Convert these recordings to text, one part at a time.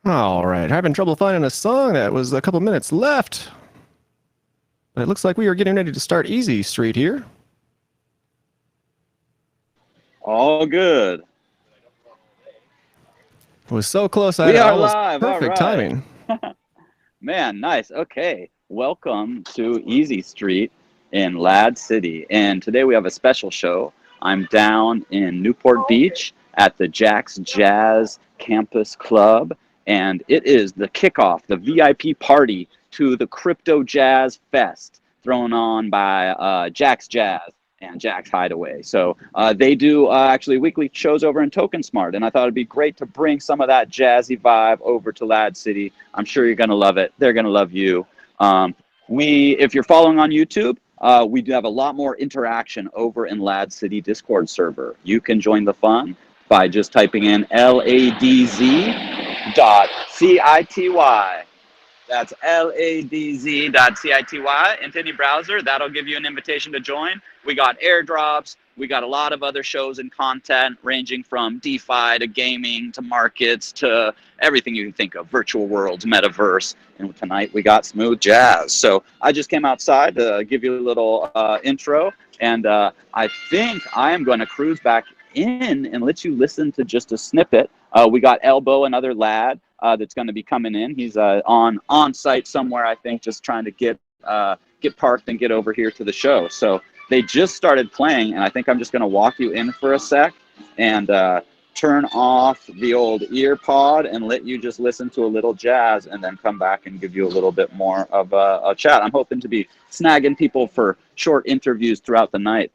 All right, having trouble finding a song that was a couple minutes left. But it looks like we are getting ready to start Easy Street here. All good. It was so close, I We had are almost live. perfect All right. timing. Man, nice. Okay. Welcome to Easy Street in Lad City. And today we have a special show. I'm down in Newport Beach at the CryptoJazz Campus Club. And it is the kickoff, the VIP party to the CryptoJazz Fest thrown on by Jack's Jazz and Jack's Hideaway. So they do actually weekly shows over in Token Smart, and I thought it'd be great to bring some of that jazzy vibe over to Lad City. I'm sure you're gonna love it. They're gonna love you. If you're following on YouTube, we do have a lot more interaction over in Lad City Discord server. You can join the fun by just typing in ladz.city. That's ladz.city into any browser. That'll give you an invitation to join. We got airdrops. We got a lot of other shows and content ranging from DeFi to gaming to markets to everything you can think of, virtual worlds, metaverse. And tonight we got smooth jazz. So I just came outside to give you a little intro. And I think I am going to cruise back in and let you listen to just a snippet. We got Elbow, another lad that's going to be coming in. He's on site somewhere, I think, just trying to get parked and get over here to the show. So they just started playing, and I think I'm just going to walk you in for a sec and turn off the old ear pod and let you just listen to a little jazz and then come back and give you a little bit more of a chat. I'm hoping to be snagging people for short interviews throughout the night,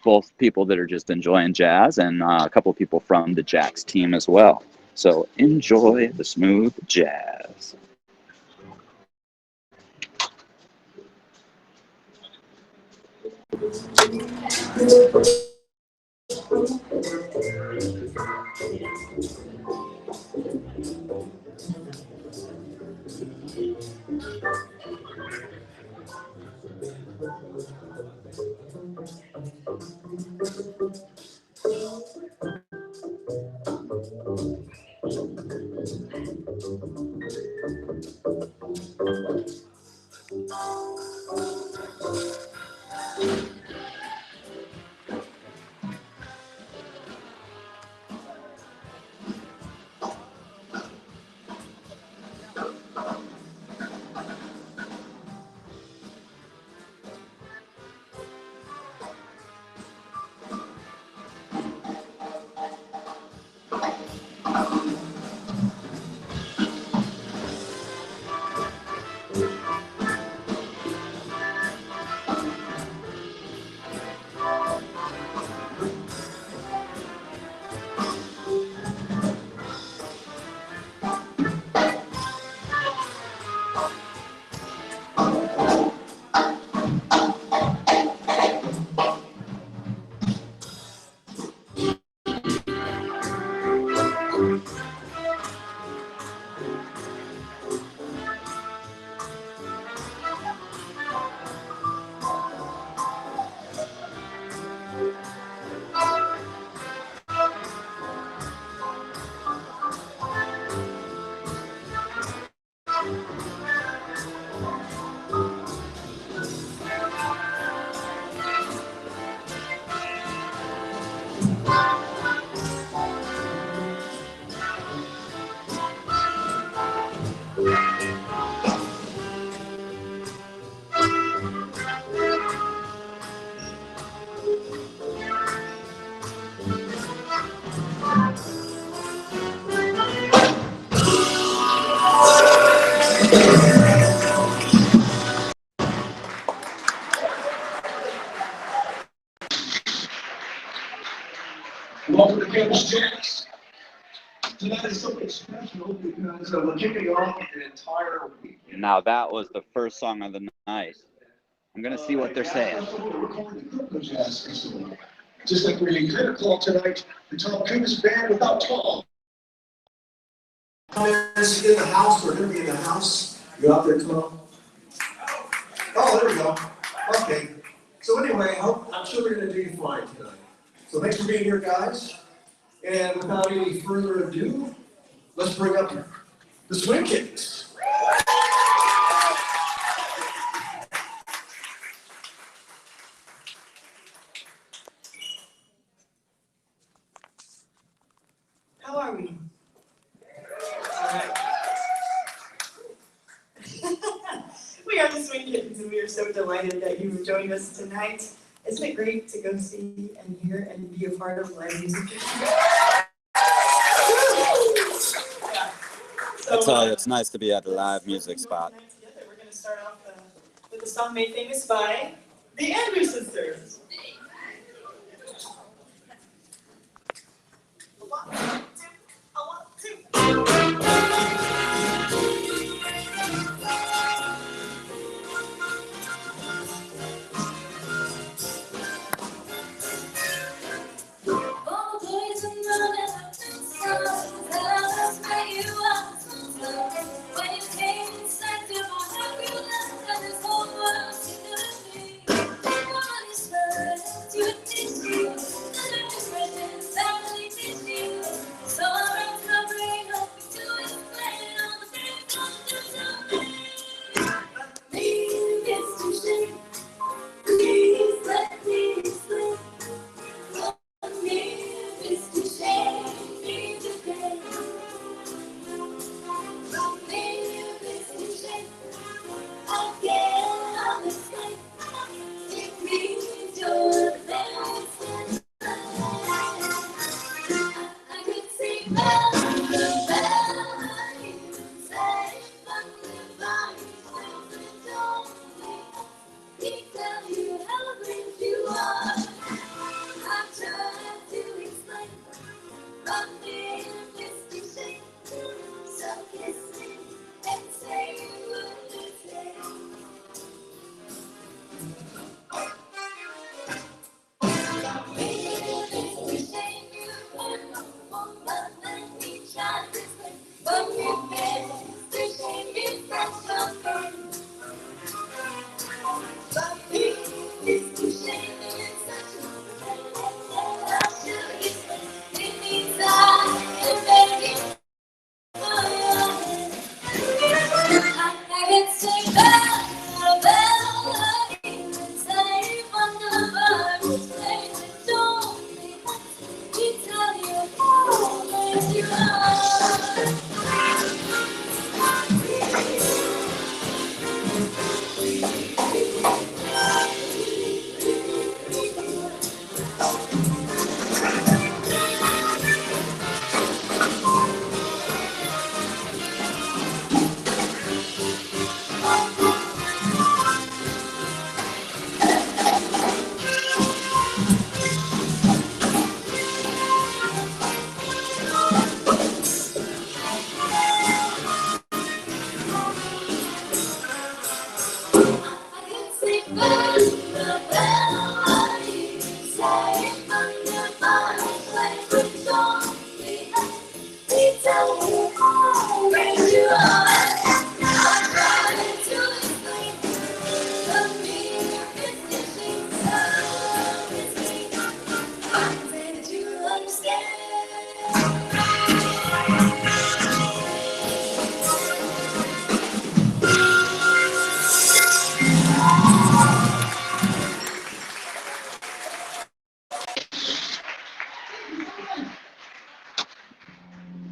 both people that are just enjoying jazz and a couple people from the Jack's team as well. So enjoy the smooth jazz. Welcome to Campus Jazz. Tonight is something special because we're kicking off an entire weekend. Now that was the first song of the night. I'm going to see what they're saying. We're recording the CryptoJazz Festival. Just like we kind of call tonight the Tom Cruise Band without Tom. Is in the house, we're going to be in the house. You out there, Tom? Oh, there we go. Okay. So anyway, I'm sure we're going to do fine tonight. So thanks for being here, guys. And without any further ado, let's bring up the Swing Kittens. How are we? All right. We are the Swing Kittens, and we are so delighted that you have joined us tonight. Isn't it great to go see and hear and be a part of live music? I tell you, it's nice to be at the live music spot. We're going to start off with a song made famous by the Andrew Sisters.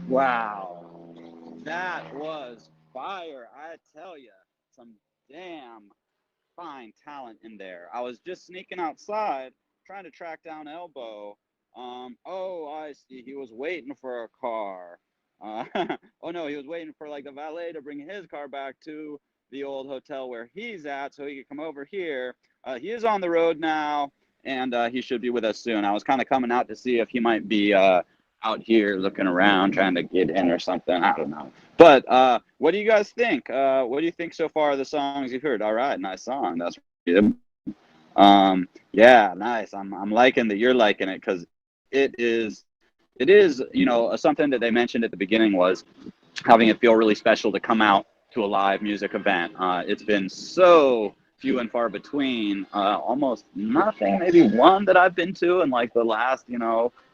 Wow, that was fire. I tell you, some damn fine talent in there. I was just sneaking outside trying to track down Elbow. Oh, I see. He was waiting for a car. Oh no, he was waiting for like the valet to bring his car back to the old hotel where he's at so he could come over here. He is on the road now, and he should be with us soon. I was kind of coming out to see if he might be out here looking around trying to get in or something. I don't know. But what do you guys think? What do you think so far of the songs you've heard? All right, nice song. That's good. Yeah, nice. I'm liking that you're liking it because it is, you know, something that they mentioned at the beginning was having it feel really special to come out to a live music event. It's been so few and far between, almost nothing, maybe one that I've been to in like the last,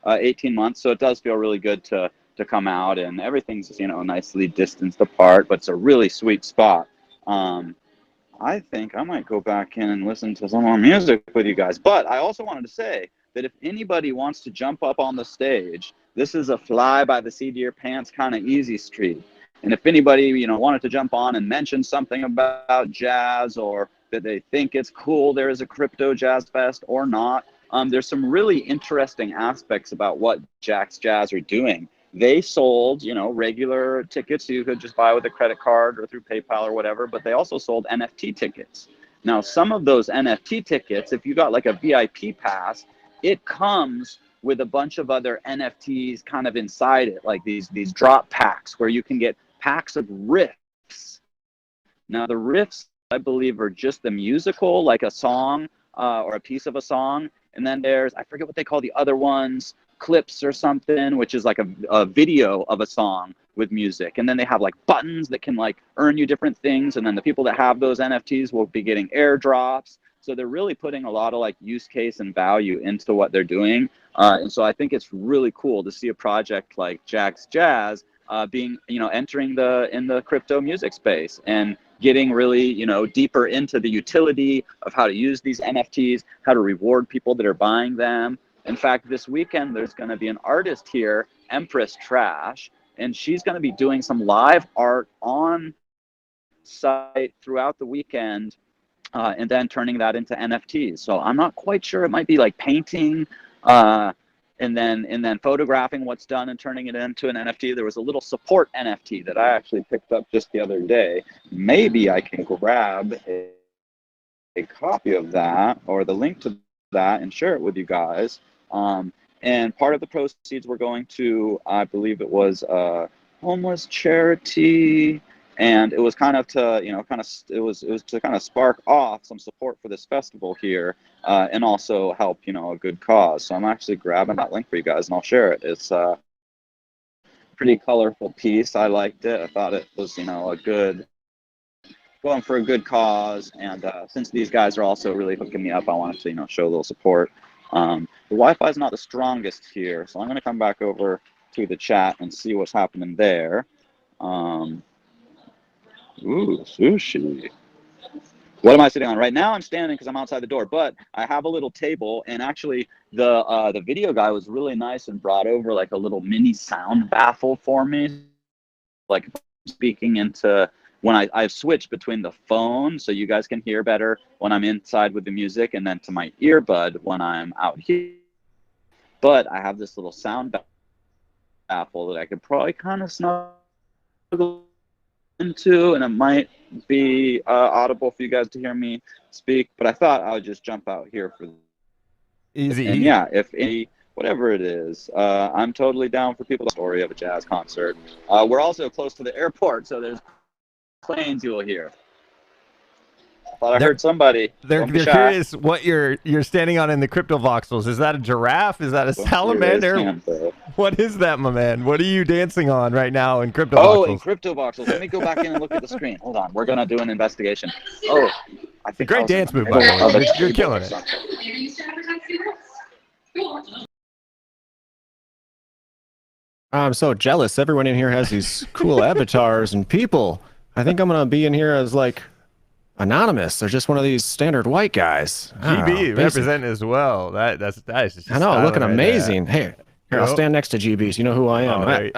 18 months. So it does feel really good to to come out, and everything's, you know, nicely distanced apart, but it's a really sweet spot. I think I might go back in and listen to some more music with you guys. But I also wanted to say that if anybody wants to jump up on the stage, this is a fly by the seat of your pants kind of easy street. And if anybody, you know, wanted to jump on and mention something about jazz, or that they think it's cool there is a Crypto Jazz Fest or not, there's some really interesting aspects about what Jack's Jazz are doing. They sold, you know, regular tickets you could just buy with a credit card or through PayPal or whatever, but they also sold NFT tickets. Now, some of those NFT tickets, if you got like a VIP pass, it comes with a bunch of other NFTs kind of inside it, like these drop packs where you can get packs of riffs. Now, the riffs, I believe, are just the musical, like a song or a piece of a song. And then there's, I forget what they call the other ones, clips or something, which is like a video of a song with music. And then they have like buttons that can like earn you different things. And then the people that have those NFTs will be getting airdrops. So they're really putting a lot of like use case and value into what they're doing. And so I think it's really cool to see a project like Jack's Jazz being, you know, entering in the crypto music space and getting really, you know, deeper into the utility of how to use these NFTs, how to reward people that are buying them. In fact, this weekend, there's going to be an artist here, Empress Trash, and she's going to be doing some live art on site throughout the weekend, and then turning that into NFTs. So I'm not quite sure. It might be like painting and then photographing what's done and turning it into an NFT. There was a little support NFT that I actually picked up just the other day. Maybe I can grab a copy of that or the link to that and share it with you guys. And part of the proceeds were going to, I believe it was a homeless charity, and it was kind of to, you know, it was to kind of spark off some support for this festival here, and also help, you know, a good cause. So I'm actually grabbing that link for you guys, and I'll share it. It's a pretty colorful piece. I liked it. I thought it was, you know, going for a good cause, and since these guys are also really hooking me up, I wanted to, you know, show a little support. The Wi-Fi is not the strongest here, so I'm going to come back over to the chat and see what's happening there. Ooh, sushi. What am I sitting on? Right now I'm standing because I'm outside the door, but I have a little table, and actually the video guy was really nice and brought over like a little mini sound baffle for me, like speaking into when I've switched between the phone so you guys can hear better when I'm inside with the music, and then to my earbud when I'm out here. But I have this little sound baffle that I could probably kind of snuggle into, and it might be audible for you guys to hear me speak, but I thought I would just jump out here for easy. And yeah, if any, whatever it is, I'm totally down for people. Story of a jazz concert. We're also close to the airport, so there's planes you will hear. I thought I heard somebody. They're curious what you're standing on in the crypto voxels. Is that a giraffe? Is that a salamander? What is that, my man? What are you dancing on right now in crypto voxels? Oh, in crypto voxels. Let me go back in and look at the screen. Hold on. We're gonna do an investigation. Oh, I think great dance move, by the way. You're killing it. I'm so jealous. Everyone in here has these cool avatars and people. I think I'm gonna be in here as like anonymous. They're just one of these standard white guys. GB represent as well. That is just I know, looking amazing. Hey, here, I'll stand next to GB so you know who I am.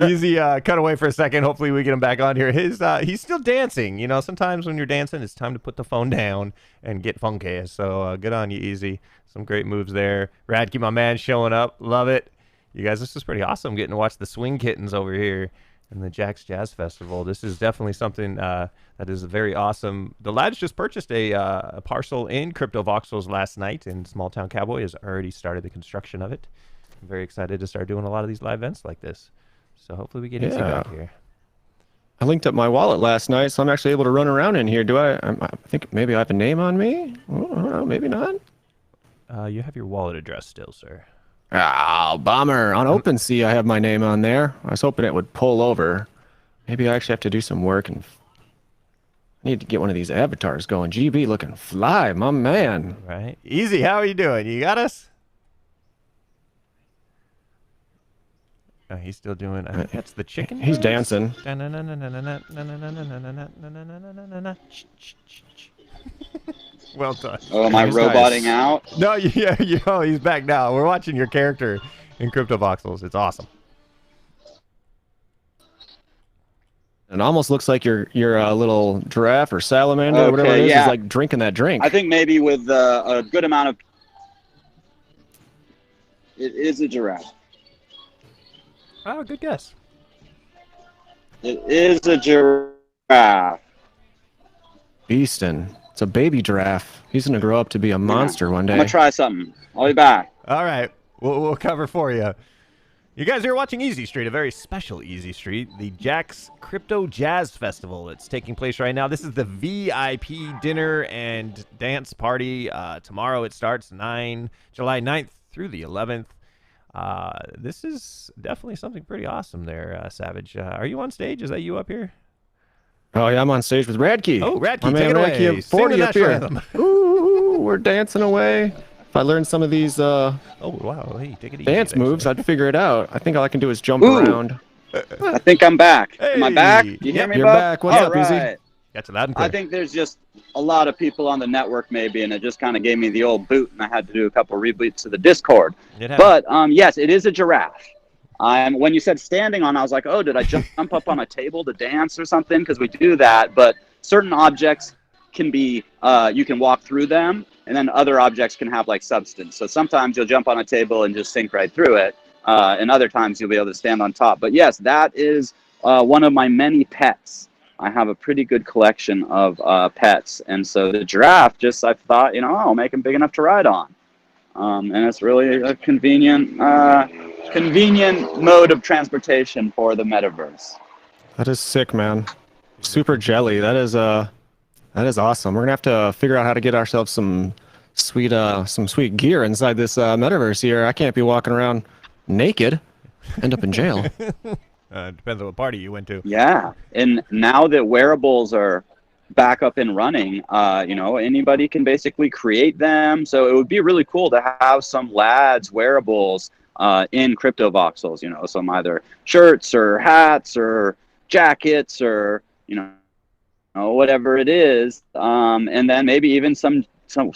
Easy cut away for a second. Hopefully we get him back on here. He's still dancing. You know, sometimes when you're dancing, it's time to put the phone down and get funky. So good on you, Easy. Some great moves there. Radke, my man, showing up. Love it. You guys, this is pretty awesome getting to watch the Swing Kittens over here in the Jack's Jazz Festival. This is definitely something that is very awesome. The lads just purchased a parcel in Crypto Voxels last night, and Small Town Cowboy has already started the construction of it. I'm very excited to start doing a lot of these live events like this. So hopefully we get Izzy back here. I linked up my wallet last night, so I'm actually able to run around in here. I think maybe I have a name on me? Oh, maybe not. You have your wallet address still, sir. Oh, bummer. On OpenSea, I have my name on there. I was hoping it would pull over. Maybe I actually have to do some work, and I need to get one of these avatars going. GB looking fly, my man. Right. Easy, how are you doing? You got us? He's still doing. I think that's the chicken. He's noise. dancing. Well done. Oh, am I He's roboting nice. out? No, he's back now. We're watching your character in Crypto Voxels. It's awesome. It almost looks like your little giraffe or salamander or whatever Okay, it is yeah. like drinking that drink. I think maybe with a good amount of... It is a giraffe. Oh, good guess. It is a giraffe. Beastin'. It's a baby giraffe. He's gonna grow up to be a monster one day. I'm gonna try something. I'll be back. All right, we'll cover for you. You guys are watching Easy Street, a very special Easy Street, the Jack's CryptoJazz Festival. It's taking place right now. This is the VIP dinner and dance party. Tomorrow it starts July 9th through the 11th. This is definitely something pretty awesome there, Savage. Are you on stage? Is that you up here? Oh yeah, I'm on stage with Radkey. Oh, Radkey, My man take it away. Radkey of Sing the 40 up national here. anthem. Ooh, we're dancing away. If I learned some of these Oh, wow. Hey, take it easy. dance there, moves, sir. I'd figure it out. I think all I can do is jump Ooh. around. I think I'm back. Am I back? Hey. You hear me, You're Bob? back. What's up, Izzy? Right. Got you loud and clear. I think there's just a lot of people on the network maybe, and it just kind of gave me the old boot, and I had to do a couple reboots to the Discord. It happened. But yes, it is a giraffe. When you said standing on, I was like, oh, did I jump up on a table to dance or something? Because we do that. But certain objects can be, you can walk through them, and then other objects can have like substance. So sometimes you'll jump on a table and just sink right through it. And other times you'll be able to stand on top. But yes, that is one of my many pets. I have a pretty good collection of pets. And so the giraffe, I thought, I'll make him big enough to ride on. And it's really a convenient mode of transportation for the metaverse. That is sick, man. Super jelly. That is awesome. We're gonna have to figure out how to get ourselves some sweet gear inside this metaverse here. I can't be walking around naked. End up in jail. Depends on what party you went to. Yeah, and now that wearables are back up and running, anybody can basically create them. So it would be really cool to have some lads wearables in Crypto Voxels. Some either shirts or hats or jackets or whatever it is, and then maybe even some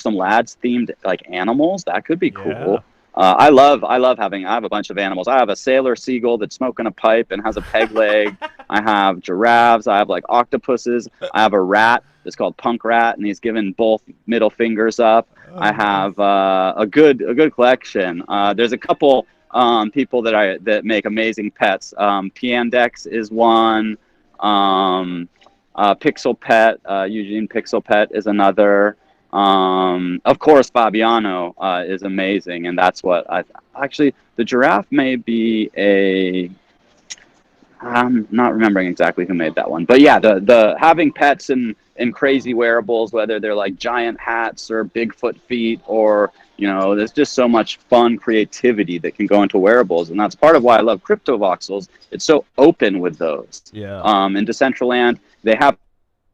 lads themed like animals. That could be cool. Yeah. I have a bunch of animals. I have a sailor seagull that's smoking a pipe and has a peg leg. I have giraffes. I have like octopuses. I have a rat that's called Punk Rat, and he's giving both middle fingers up. I have a good collection. There's a couple people that make amazing pets. Piandex is one. Pixel Pet, Eugene Pixel Pet is another. Of course, Fabiano is amazing, and that's what the giraffe may be I'm not remembering exactly who made that one, but yeah, the having pets and crazy wearables, whether they're like giant hats or Bigfoot feet or there's just so much fun creativity that can go into wearables, and that's part of why I love Crypto Voxels. It's so open with those. Yeah. In Decentraland, they have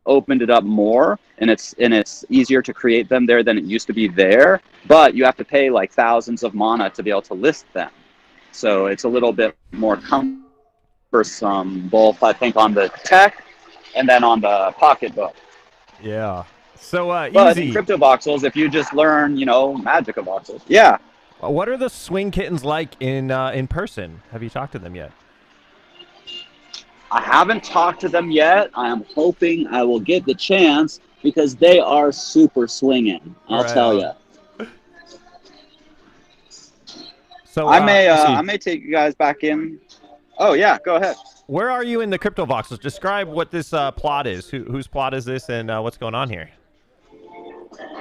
opened it up more, and it's easier to create them there than it used to be there, but you have to pay like thousands of mana to be able to list them. So it's a little bit more cumbersome, both I think on the tech and then on the pocketbook. Yeah. So But in Easy. Crypto Voxels, if you just learn, Magic of Voxels. Yeah. What are the swing kittens like in person? Have you talked to them yet? I haven't talked to them yet. I am hoping I will get the chance because they are super swinging. I'll Right tell on. you. So I may take you guys back in. Oh yeah, go ahead. where are you in the Crypto Voxels? Describe what this plot is. Whose plot is this, and what's going on here?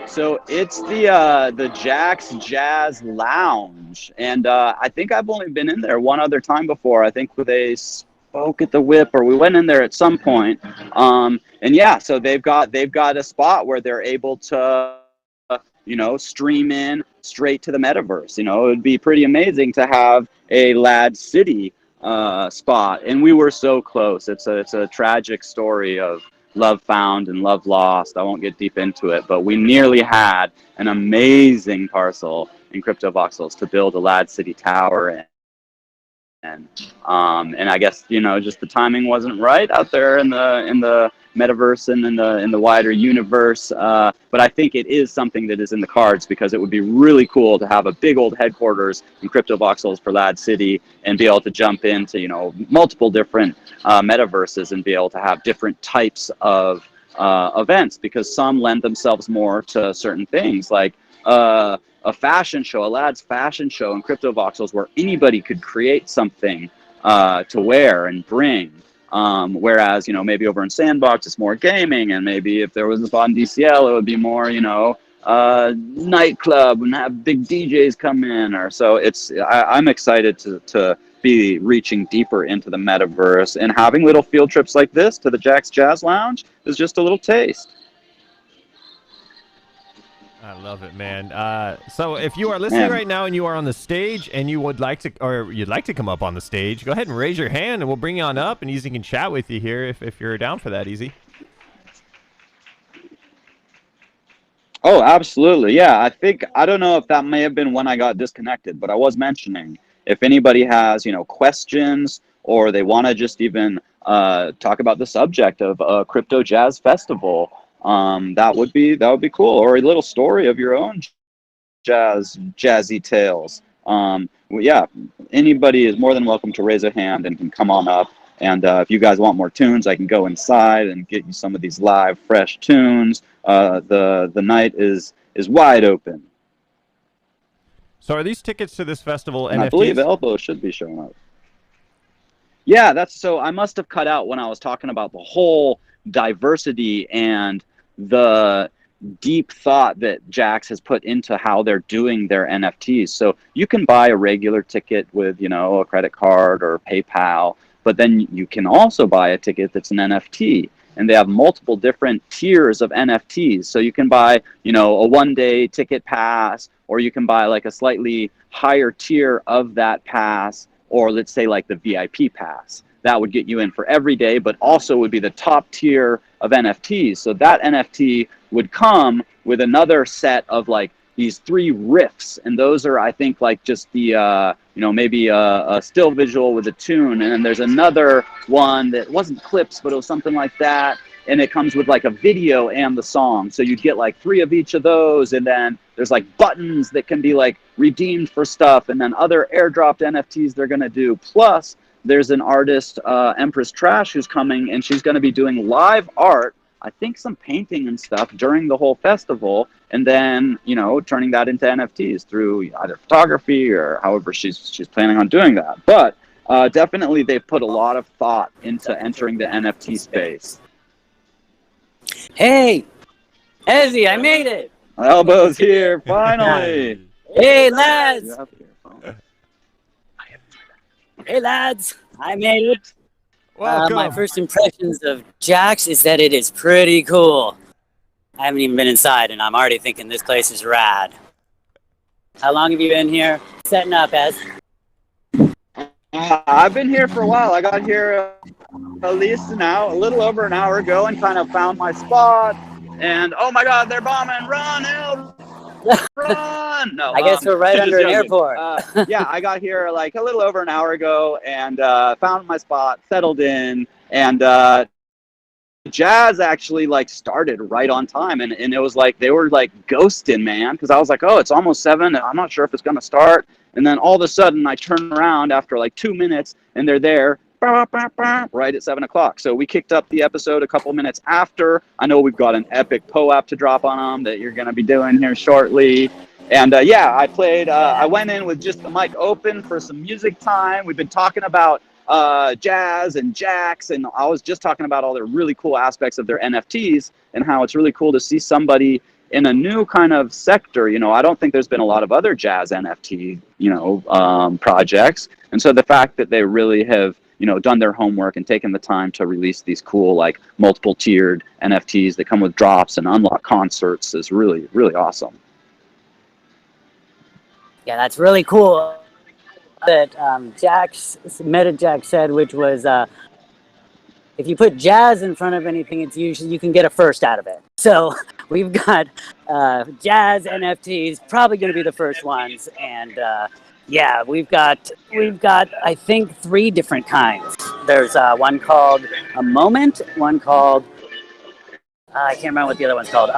So it's the Jack's Jazz Lounge, and I think I've only been in there one other time before. I think they spoke at the Whip, or we went in there at some point. And yeah, so they've got a spot where they're able to stream in straight to the metaverse. It would be pretty amazing to have a Lad City spot, and we were so close. It's a tragic story of love found and love lost. I won't get deep into it, but we nearly had an amazing parcel in Crypto Voxels to build a Lad City Tower And I guess, you know, just the timing wasn't right out there in the metaverse and in the wider universe. But I think it is something that is in the cards, because it would be really cool to have a big old headquarters in Crypto Voxels for Lad City and be able to jump into, you know, multiple different metaverses and be able to have different types of events, because some lend themselves more to certain things, like a fashion show, a lad's fashion show in Crypto Voxels, where anybody could create something to wear and bring. Whereas, you know, maybe over in Sandbox, it's more gaming, and maybe if there was a spot in DCL, it would be more, you know, nightclub and have big DJs come in. Or so I'm excited to be reaching deeper into the metaverse, and having little field trips like this to the Jack's Jazz Lounge is just a little taste. I love it, man. So if you are listening right now and you are on the stage and you would like to, or you'd like to come up on the stage, go ahead and raise your hand and we'll bring you on up, and Easy can chat with you here if you're down for that, Easy. Oh, absolutely. Yeah, I don't know if that may have been when I got disconnected, but I was mentioning, if anybody has, you know, questions, or they want to just even talk about the subject of CryptoJazz Festival, that would be cool. Or a little story of your own jazzy tales. Yeah, anybody is more than welcome to raise a hand and can come on up. And if you guys want more tunes, I can go inside and get you some of these live, fresh tunes. The night is wide open. So are these tickets to this festival And NFTs? I believe Elbow should be showing up. Yeah, so I must have cut out when I was talking about the whole diversity and the deep thought that Jax has put into how they're doing their NFTs. So you can buy a regular ticket with, you know, a credit card or PayPal, but then you can also buy a ticket that's an NFT. And they have multiple different tiers of NFTs. So you can buy, you know, a one-day ticket pass, or you can buy like a slightly higher tier of that pass, or let's say like the VIP pass. That would get you in for every day, but also would be the top tier of NFTs. So that NFT would come with another set of like these 3 riffs. And those are, I think, like just the, you know, maybe a still visual with a tune. And then there's another one that wasn't clips, but it was something like that. And it comes with like a video and the song. So you'd get like 3 of each of those. And then there's like buttons that can be like redeemed for stuff. And then other airdropped NFTs they're going to do. Plus, there's an artist, Empress Trash, who's coming, and she's going to be doing live art, I think some painting and stuff during the whole festival, and then, you know, turning that into NFTs through either photography or however she's planning on doing that. But definitely they've put a lot of thought into entering the NFT space. Hey, Ezzy, I made it. Elbow's here, finally. Hey, lads. Hey, lads. I made it. My first impressions of Jax is that it is pretty cool. I haven't even been inside, and I'm already thinking this place is rad. How long have you been here setting up, Ez? I've been here for a while. I got here at least a little over an hour ago, and kind of found my spot. And oh my God, they're bombing! Run, El! Run! No, I guess we're right under an airport. Yeah, I got here like a little over an hour ago, and found my spot, settled in, and Jazz actually like started right on time, and it was like they were like ghosting, man, because I was like, oh, it's almost 7, and I'm not sure if it's gonna start. And then all of a sudden I turn around after like 2 minutes and they're there right at 7 o'clock. So we kicked up the episode a couple minutes after. I know we've got an epic POAP to drop on them that you're going to be doing here shortly. And yeah, I played, I went in with just the mic open for some music time. We've been talking about Jazz and Jax, and I was just talking about all the really cool aspects of their NFTs and how it's really cool to see somebody in a new kind of sector. You know, I don't think there's been a lot of other jazz NFT, you know, projects. And so the fact that they really have, you know, done their homework and taken the time to release these cool, like multiple tiered NFTs that come with drops and unlock concerts is really, really awesome. Yeah, that's really cool. That MetaJax said, which was, if you put jazz in front of anything, it's usually you can get a first out of it. So we've got jazz NFTs, probably going to be the first ones, and Yeah, we've got I think 3 different kinds. There's one called a moment, one called I can't remember what the other one's called.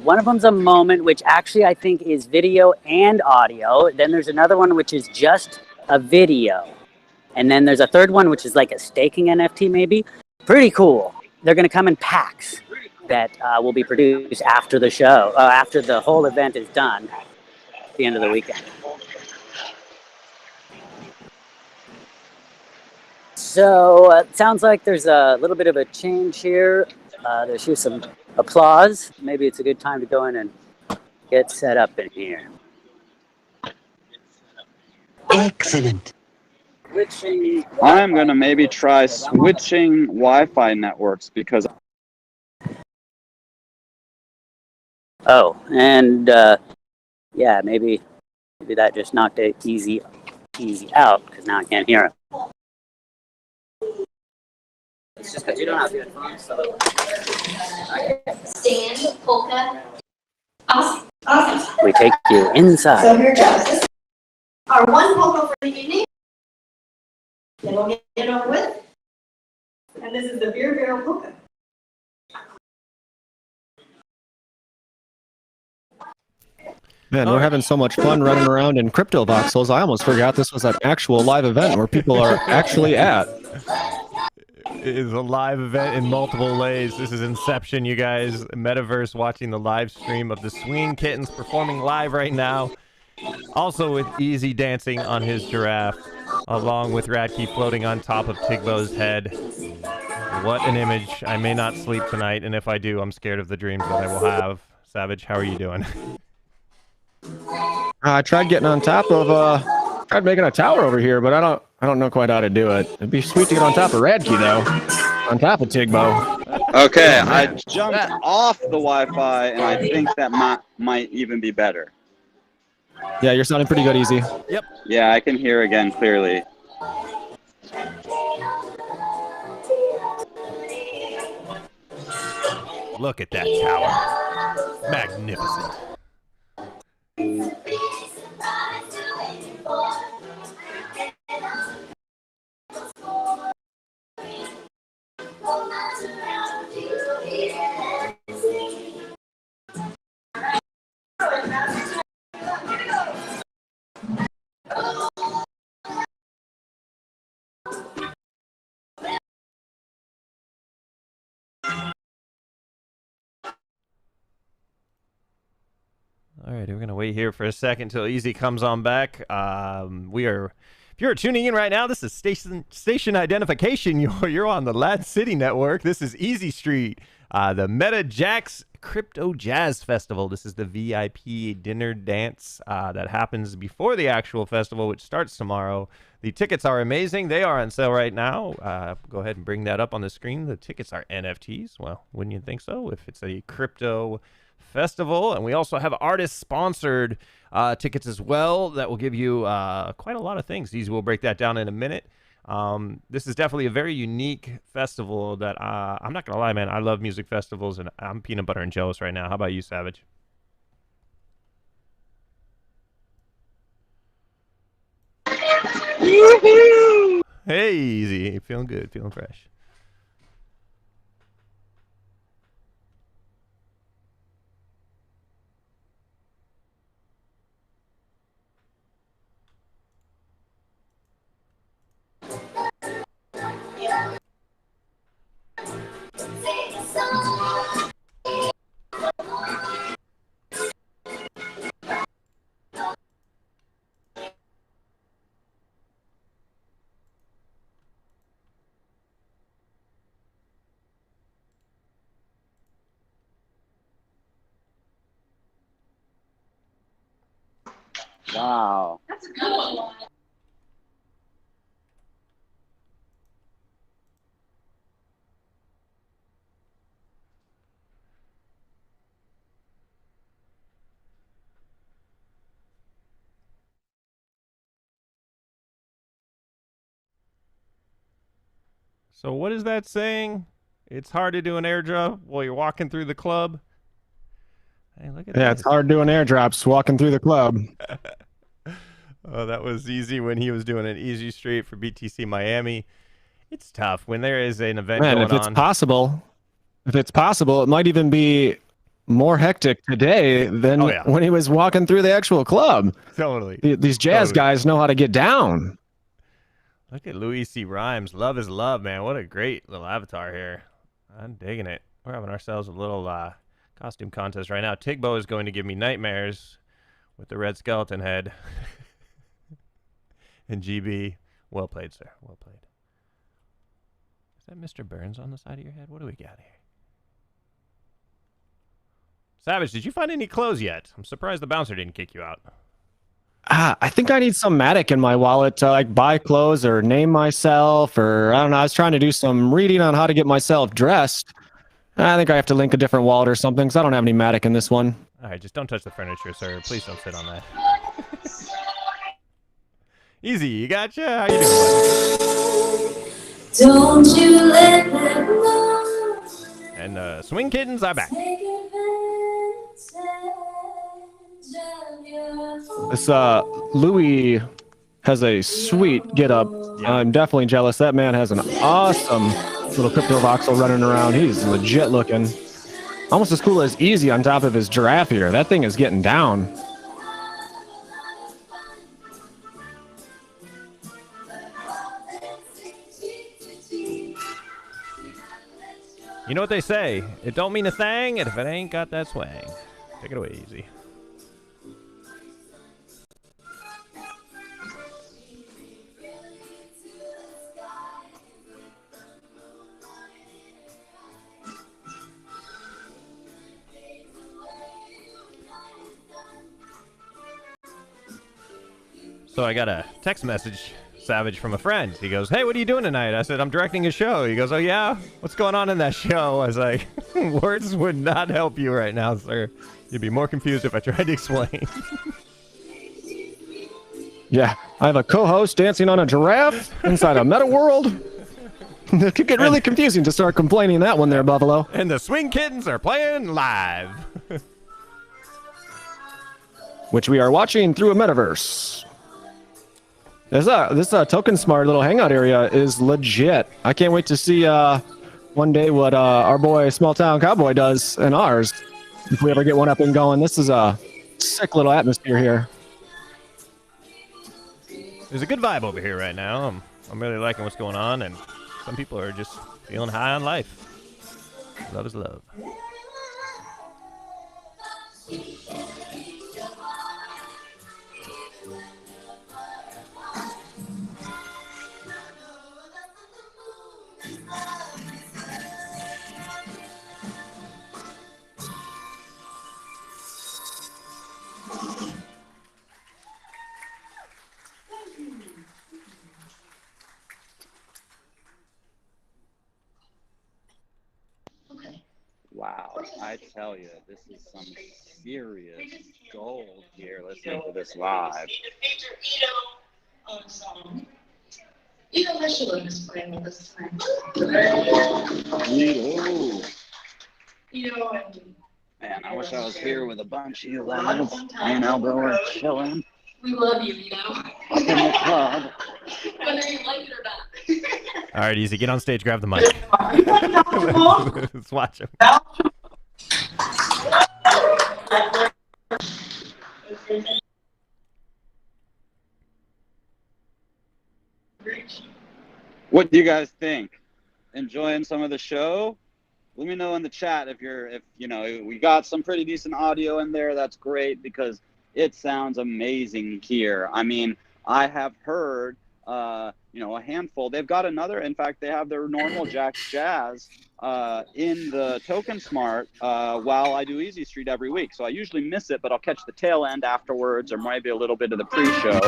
One of them's a moment, which actually I think is video and audio. Then there's another one which is just a video, and then there's a third one which is like a staking NFT, maybe. Pretty cool. They're going to come in packs that will be produced after the show, after the whole event is done. The end of the weekend. So it sounds like there's a little bit of a change here. There's here some applause. Maybe it's a good time to go in and get set up in here. Excellent. I'm gonna maybe try switching Wi-Fi networks because. Oh, and yeah, maybe that just knocked it easy out because now I can't hear it. It's just because you don't have good phones, so. Stand, polka. Awesome. We take you inside. So here goes. This is our one polka for the evening. Then we'll get it over with. And this is the beer barrel polka. Man, we're having so much fun running around in crypto voxels. I almost forgot this was an actual live event where people are actually at. It is a live event in multiple ways. This is Inception, you guys. Metaverse watching the live stream of the Swinging Kittens performing live right now. Also with Easy dancing on his giraffe, along with Radke floating on top of Tigbo's head. What an image. I may not sleep tonight, and if I do, I'm scared of the dreams that I will have. Savage, how are you doing? I tried getting on top of tried making a tower over here, but I don't know quite how to do it. It'd be sweet to get on top of Radke though. On top of Tigbo. Okay, I jumped off the Wi-Fi, and I think that might even be better. Yeah, you're sounding pretty good, Easy. Yep. Yeah, I can hear again clearly. Look at that tower. Magnificent. All right, we're going to wait here for a second until Easy comes on back. If you're tuning in right now, this is station identification. You're on the Lad City Network. This is Easy Street, the Meta Jax CryptoJazz Festival. This is the VIP dinner dance that happens before the actual festival, which starts tomorrow. The tickets are amazing. They are on sale right now. Go ahead and bring that up on the screen. The tickets are NFTs. Well, wouldn't you think so? If it's a crypto festival. And we also have artist-sponsored tickets as well that will give you quite a lot of things. These will break that down in a minute. This is definitely a very unique festival that I'm not going to lie, man. I love music festivals, and I'm peanut butter and jealous right now. How about you, Savage? Hey, Easy. Feeling good. Feeling fresh. Wow. That's a good one. So what is that saying? It's hard to do an airdrop while you're walking through the club. Hey, look at that. Yeah, it's hard doing airdrops walking through the club. Oh, that was easy when he was doing an easy street for BTC Miami. It's tough when there is an event Man, going if it's on. possible, it might even be more hectic today than when he was walking through the actual club. Totally. These jazz guys know how to get down. Look at Louis C. Rhymes. Love is love, man. What a great little avatar here. I'm digging it. We're having ourselves a little costume contest right now. Tigbo is going to give me nightmares with the red skeleton head. And GB, well played, sir. Well played. Is that Mr. Burns on the side of your head? What do we got here? Savage, did you find any clothes yet? I'm surprised the bouncer didn't kick you out. I think I need some Matic in my wallet to like buy clothes or name myself, or I don't know. I was trying to do some reading on how to get myself dressed. I think I have to link a different wallet or something because I don't have any Matic in this one. All right, just don't touch the furniture, sir. Please don't sit on that. Easy, you gotcha? How you doing, buddy? Don't you let them know. And Swing Kittens are back. This Louis has a sweet get up. I'm definitely jealous. That man has an awesome little crypto voxel running around. He's legit looking. Almost as cool as Easy on top of his giraffe here. That thing is getting down. You know what they say? It don't mean a thing if it ain't got that swang. Take it away, Easy. So I got a text message, Savage, from a friend. He goes, "Hey, what are you doing tonight?" I said, "I'm directing a show." He goes, "Oh yeah? What's going on in that show?" I was like, words would not help you right now, sir. You'd be more confused if I tried to explain. Yeah, I have a co-host dancing on a giraffe inside a meta world. It could get really confusing to start complaining that one there, Buffalo. And the Swing Kittens are playing live. Which we are watching through a metaverse. This Token Smart little hangout area is legit. I can't wait to see one day what our boy Small Town Cowboy does in ours. If we ever get one up and going. This is a sick little atmosphere here. There's a good vibe over here right now. I'm really liking what's going on, and some people are just feeling high on life. Love is love. Wow, I tell you, this is some serious gold here listening to this live. I should have just playing with this time. Man, I wish I was here with a bunch of you lads. Me and Elbow are chilling. We love you, Up in the club. whether you like it or not. All right, Easy, get on stage, grab the mic. Let's watch him. What do you guys think? Enjoying some of the show? Let me know in the chat if you know, we got some pretty decent audio in there. That's great because it sounds amazing here. I mean, I have heard, you know, a handful. They've got another. In fact, they have their normal Jack's Jazz in the Token Smart while I do Easy Street every week. So I usually miss it, but I'll catch the tail end afterwards or maybe a little bit of the pre-show.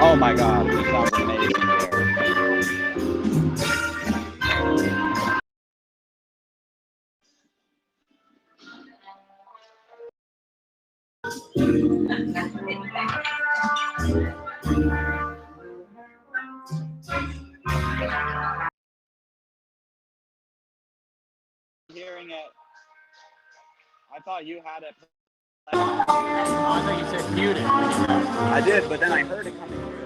Oh my God, it sounds amazing here. Hearing it, I thought you had it Oh, I thought you said muted. I did, but then I heard it coming through.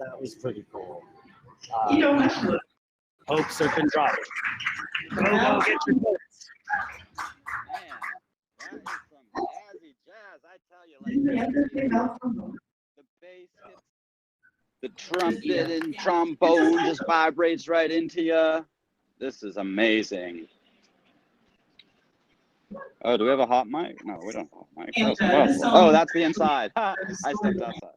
That was pretty cool. You don't have to look. Hopes have been dropped. Go get your notes. Man, that is some jazzy jazz. I tell you, like the bass hits the trumpet and trombone just vibrates right into you. This is amazing. Oh, do we have a hot mic? No, we don't have a hot mic. That's impossible. Oh, that's the inside. I stepped outside.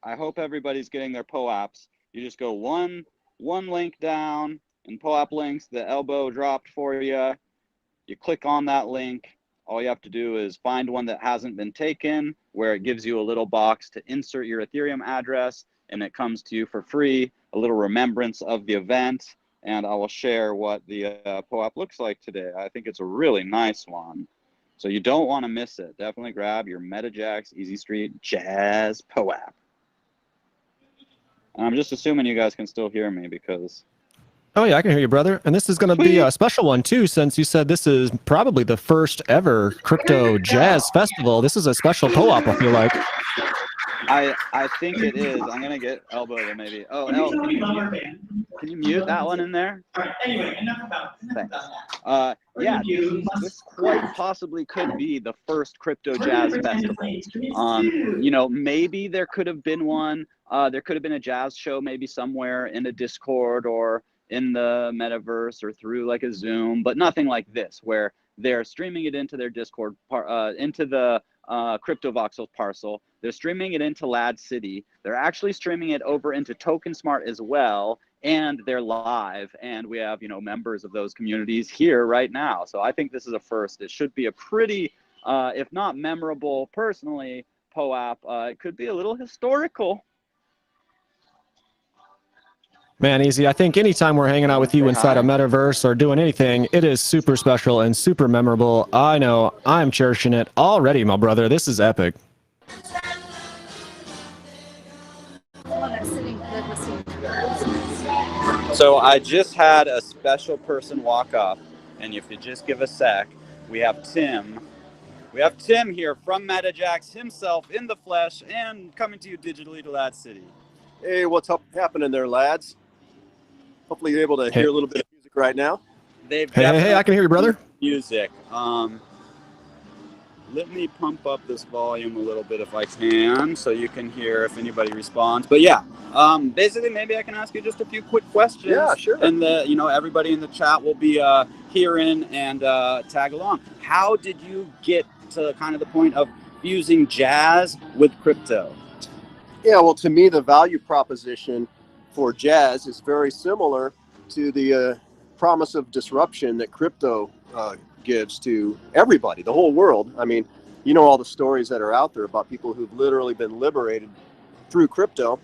I hope everybody's getting their POAPs. You just go one link down in POAP links, the elbow dropped for you. You click on that link. All you have to do is find one that hasn't been taken, where it gives you a little box to insert your Ethereum address, and it comes to you for free, a little remembrance of the event. And I will share what the POAP looks like today. I think it's a really nice one. So you don't want to miss it. Definitely grab your MetaJax Easy Street Jazz POAP. And I'm just assuming you guys can still hear me because... Oh yeah, I can hear you, brother. And this is going to be a special one too, since you said this is probably the first ever CryptoJazz Festival. This is a special POAP, I feel like. I think it is. I'm gonna get Elbow to maybe. Oh, El, can you mute that one in there? All right. Anyway, enough about that. Yeah, this quite possibly could be the first CryptoJazz Festival. You know, maybe there could have been one. There could have been a jazz show maybe somewhere in a Discord or in the metaverse or through like a Zoom, but nothing like this where they're streaming it into their Discord, into the CryptoVoxels parcel. They're streaming it into Lad City. They're actually streaming it over into TokenSmart as well, and they're live. And we have, you know, members of those communities here right now. So I think this is a first. It should be a pretty, if not memorable, personally, POAP. It could be a little historical. Man, Easy, I think anytime we're hanging out with you inside a metaverse or doing anything, it is super special and super memorable. I know I'm cherishing it already, my brother. This is epic. So I just had a special person walk up, and if you just give a sec, we have Tim. We have Tim here from MetaJax himself in the flesh and coming to you digitally to Lad City. Hey, what's up happening there, lads? Hopefully you're able to hear a little bit of music right now. Hey, I can hear you, brother. Music. Let me pump up this volume a little bit if I can, so you can hear if anybody responds. But yeah, basically, maybe I can ask you just a few quick questions. Yeah, sure. And you know, everybody in the chat will be hearing and tag along. How did you get to kind of the point of fusing jazz with crypto? Yeah, well, to me, the value proposition for jazz is very similar to the promise of disruption that crypto gives to everybody, the whole world. I mean, you know all the stories that are out there about people who've literally been liberated through crypto.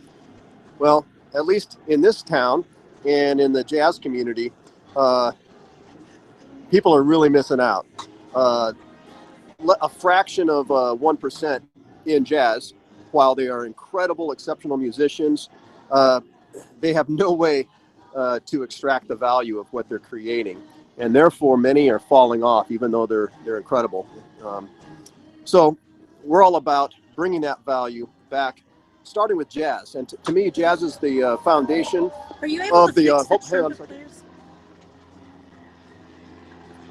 Well, at least in this town and in the jazz community, people are really missing out. A fraction of 1% in jazz, while they are incredible, exceptional musicians, they have no way to extract the value of what they're creating. And therefore, many are falling off, even though they're incredible. So we're all about bringing that value back, starting with jazz. And to me, jazz is the foundation of the... Hang on a second.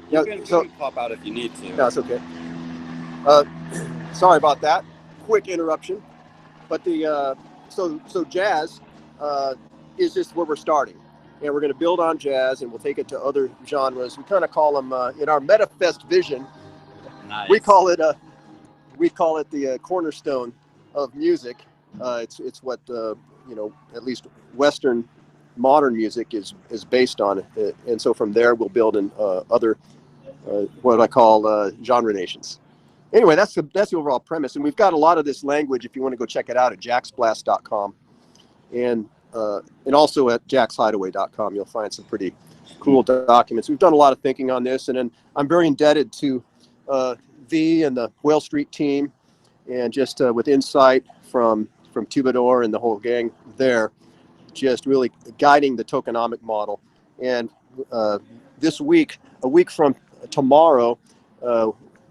You can pop out if you need to. No, it's okay. Sorry about that. Quick interruption. But so jazz is just where we're starting. And we're going to build on jazz, and we'll take it to other genres. We kind of call them in our MetaFest vision. Nice. We call it the cornerstone of music. It's what you know, at least Western modern music is based on. And so from there, we'll build in other what I call genre nations. Anyway, that's the overall premise. And we've got a lot of this language. If you want to go check it out at jaxblast.com. And also at jaxhideaway.com, you'll find some pretty cool documents. We've done a lot of thinking on this, and then I'm very indebted to V and the Whale Street team, and just with insight from Tubador and the whole gang there, just really guiding the tokenomic model. And this week, a week from tomorrow,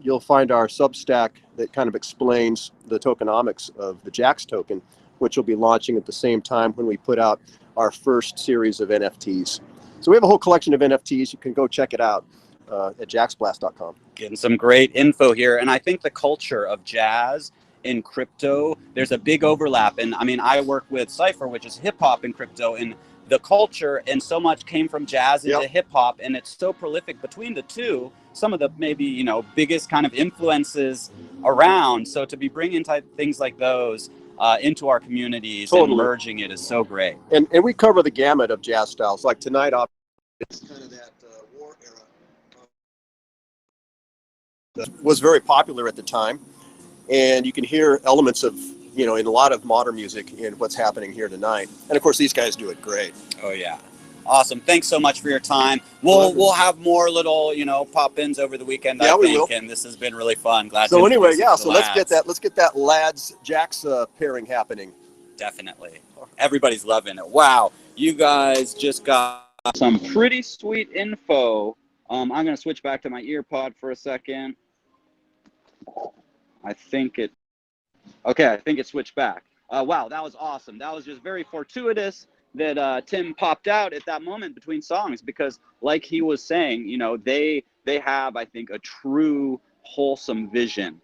you'll find our Substack that kind of explains the tokenomics of the Jax token, which will be launching at the same time when we put out our first series of NFTs. So we have a whole collection of NFTs. You can go check it out at jaxblast.com. Getting some great info here. And I think the culture of jazz in crypto, there's a big overlap. And I mean, I work with Cypher, which is hip hop in crypto, and the culture and so much came from jazz into hip hop, and it's so prolific between the two. Some of the maybe, you know, biggest kind of influences around. So to be bringing type things like those into our communities and merging it is so great. And we cover the gamut of jazz styles. Like tonight, it's kind of that war era that was very popular at the time, and you can hear elements of, you know, in a lot of modern music in what's happening here tonight. And of course, these guys do it great. Oh yeah. Awesome. Thanks so much for your time. We'll have more little, you know, pop-ins over the weekend. Yeah, I think, we will. And this has been really fun. Glad so to anyway, yeah. introduce So let's get that Lads Jax pairing happening. Definitely. Everybody's loving it. Wow. You guys just got some pretty sweet info. I'm gonna switch back to my ear pod for a second. I think it switched back. Wow, that was awesome. That was just very fortuitous that Tim popped out at that moment between songs, because like he was saying, you know, they have, I think, a true wholesome vision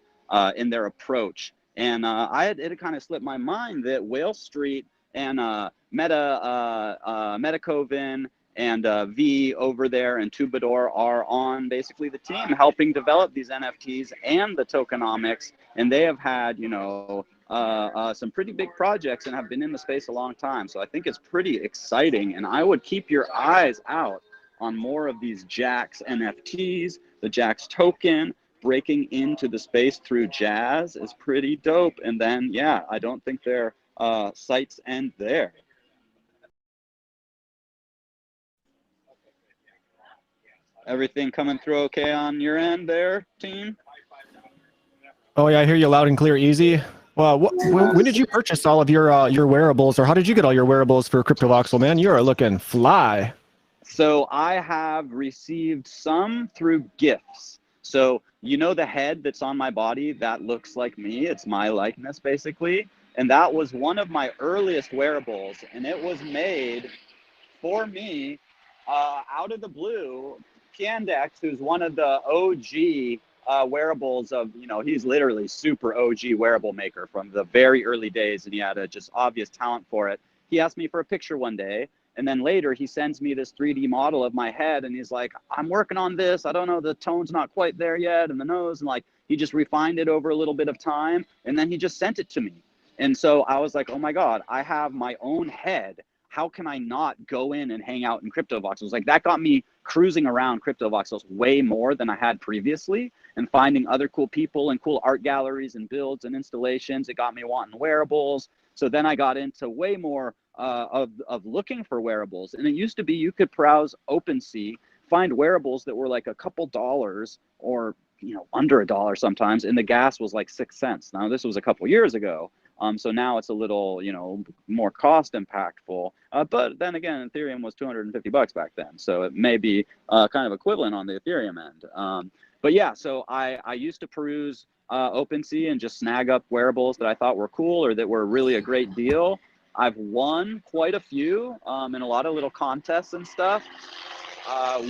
in their approach. And it had kind of slipped my mind that Whale Street and Metacoven and V over there and Tubador are on basically the team helping develop these NFTs and the tokenomics. And they have had, you know, some pretty big projects and have been in the space a long time. So I think it's pretty exciting, and I would keep your eyes out on more of these Jax NFTs. The Jax token breaking into the space through jazz is pretty dope. And then, yeah, I don't think their sights end there. Everything coming through okay on your end there, team? Oh yeah, I hear you loud and clear, Easy. Well, when did you purchase all of your wearables, or how did you get all your wearables for CryptoVoxel, man? You are looking fly. So I have received some through gifts. So you know the head that's on my body that looks like me, it's my likeness basically, and that was one of my earliest wearables, and it was made for me out of the blue. Piandex, who's one of the OG wearables of, you know, he's literally super OG wearable maker from the very early days, and he had a just obvious talent for it. He asked me for a picture one day, and then later he sends me this 3D model of my head, and he's like, I'm working on this, I don't know, the tone's not quite there yet, and the nose, and like he just refined it over a little bit of time, and then he just sent it to me. And so I was like, oh my God, I have my own head. How can I not go in and hang out in CryptoVoxels? Like that got me cruising around CryptoVoxels way more than I had previously, and finding other cool people and cool art galleries and builds and installations. It got me wanting wearables. So then I got into way more of looking for wearables. And it used to be you could browse OpenSea, find wearables that were like a couple dollars or, you know, under $1 sometimes, and the gas was like 6 cents. Now this was a couple years ago. So now it's a little, you know, more cost impactful. But then again, Ethereum was $250 back then. So it may be kind of equivalent on the Ethereum end. But yeah, so I used to peruse OpenSea and just snag up wearables that I thought were cool or that were really a great deal. I've won quite a few in a lot of little contests and stuff.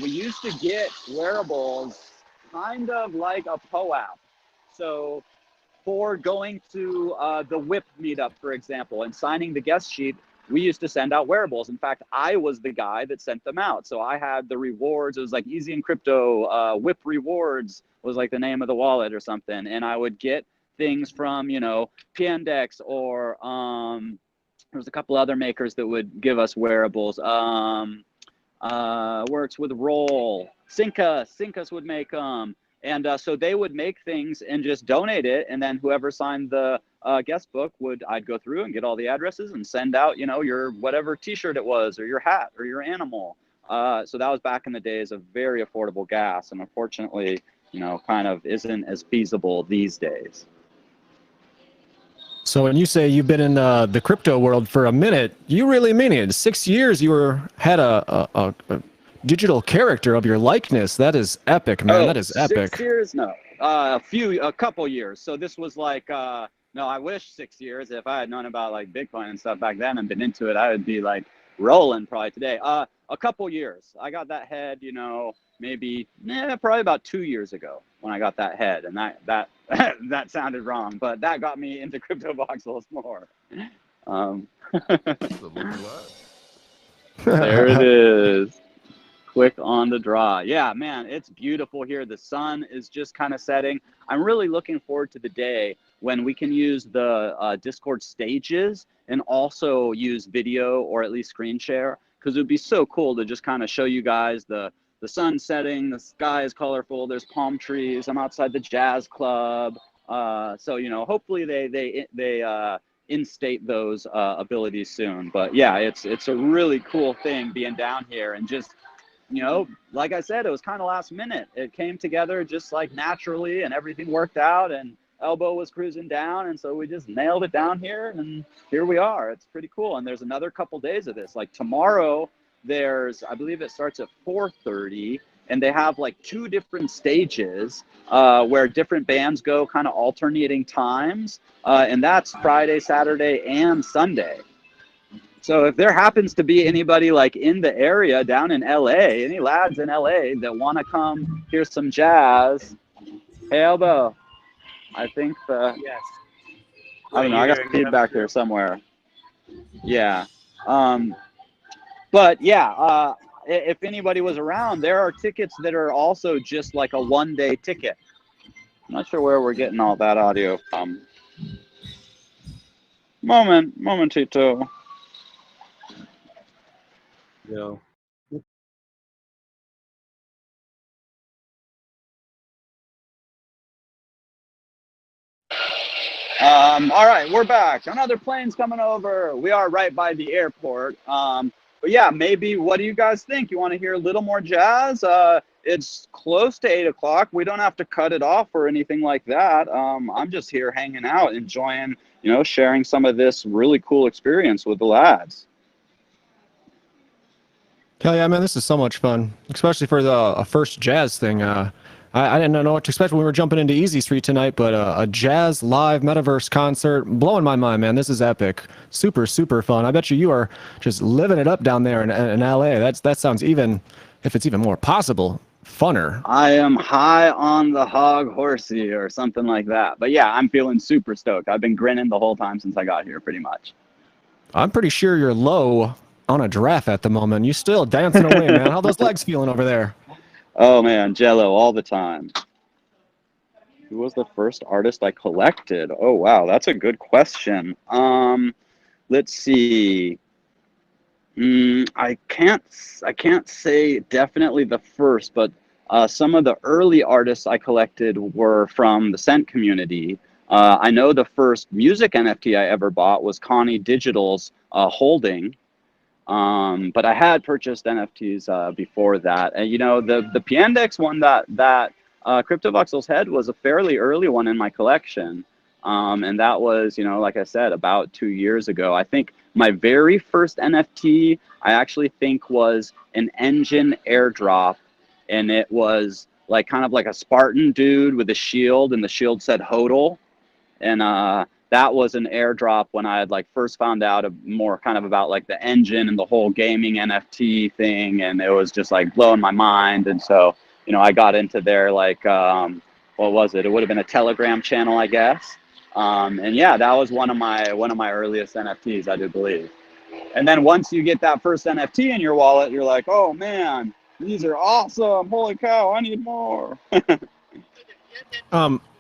We used to get wearables kind of like a POAP. So for going to the WIP meetup, for example, and signing the guest sheet, we used to send out wearables. In fact, I was the guy that sent them out. So I had the rewards. It was like Ezincrypto, WIP rewards was like the name of the wallet or something. And I would get things from, you know, Piandex, or there was a couple other makers that would give us wearables. Works with Roll. Syncus would make them. And so they would make things and just donate it. And then whoever signed the guest book I'd go through and get all the addresses and send out, you know, your whatever t-shirt it was, or your hat, or your animal. So that was back in the days of very affordable gas. And unfortunately, you know, kind of isn't as feasible these days. So when you say you've been in the crypto world for a minute, you really mean it. 6 years you had a digital character of your likeness. That is epic, man. That is epic. 6 years? No. a couple years. So this was like, no, I wish 6 years. If I had known about like Bitcoin and stuff back then and been into it, I would be like rolling probably today. A couple years. I got that head, you know, maybe probably about 2 years ago when I got that head, and that that sounded wrong, but that got me into CryptoVoxels more. There it is. Click on the draw. Yeah, man, it's beautiful here. The sun is just kind of setting. I'm really looking forward to the day when we can use the Discord stages and also use video or at least screen share, because it would be so cool to just kind of show you guys the sun setting, the sky is colorful, there's palm trees, I'm outside the jazz club. So, you know, hopefully they instate those abilities soon. But yeah, it's a really cool thing being down here, and just, you know, like I said, it was kind of last minute. It came together just like naturally, and everything worked out, and Elbow was cruising down, and so we just nailed it down here, and here we are. It's pretty cool. And there's another couple days of this. Like tomorrow, I believe it starts at 4:30, and they have like 2 different stages where different bands go kind of alternating times, and that's Friday, Saturday, and Sunday. So if there happens to be anybody like in the area down in LA, any lads in LA that want to come hear some jazz, hey Elbow, I think Yes. I don't know, I got feedback there somewhere. Yeah. But yeah, if anybody was around, there are tickets that are also just like a 1-day ticket. I'm not sure where we're getting all that audio from. Momentito. Yeah. All right, we're back. Another plane's coming over. We are right by the airport. But yeah, maybe, what do you guys think? You want to hear a little more jazz? It's close to 8 o'clock. We don't have to cut it off or anything like that. I'm just here hanging out, enjoying, you know, sharing some of this really cool experience with the lads. Hell yeah, man, this is so much fun, especially for the first jazz thing. I didn't know what to expect when we were jumping into Easy Street tonight, but a jazz live metaverse concert, blowing my mind, man. This is epic. Super, super fun. I bet you are just living it up down there in LA. That sounds, even if it's even more possible, funner. I am high on the hog horsey or something like that. But yeah, I'm feeling super stoked. I've been grinning the whole time since I got here, pretty much. I'm pretty sure you're low on a giraffe at the moment. You still dancing away, man. How those legs feeling over there? Oh man, Jello all the time. Who was the first artist I collected? Oh wow, that's a good question. Let's see. I can't say definitely the first, but some of the early artists I collected were from the Cent community. I know the first music NFT I ever bought was Connie Digital's Holding. But I had purchased NFTs before that, and you know, the Piandex one that CryptoVoxels head was a fairly early one in my collection, and that was, you know, like I said, about 2 years ago. I think my very first NFT I actually think was an Engine airdrop, and it was like kind of like a Spartan dude with a shield, and the shield said HODL, and that was an airdrop when I had like first found out more kind of about like the Engine and the whole gaming NFT thing, and it was just like blowing my mind. And so, you know, I got into their like what was it? It would have been a Telegram channel, I guess. And yeah, that was one of my earliest NFTs, I do believe. And then once you get that first NFT in your wallet, you're like, oh man, these are awesome! Holy cow, I need more.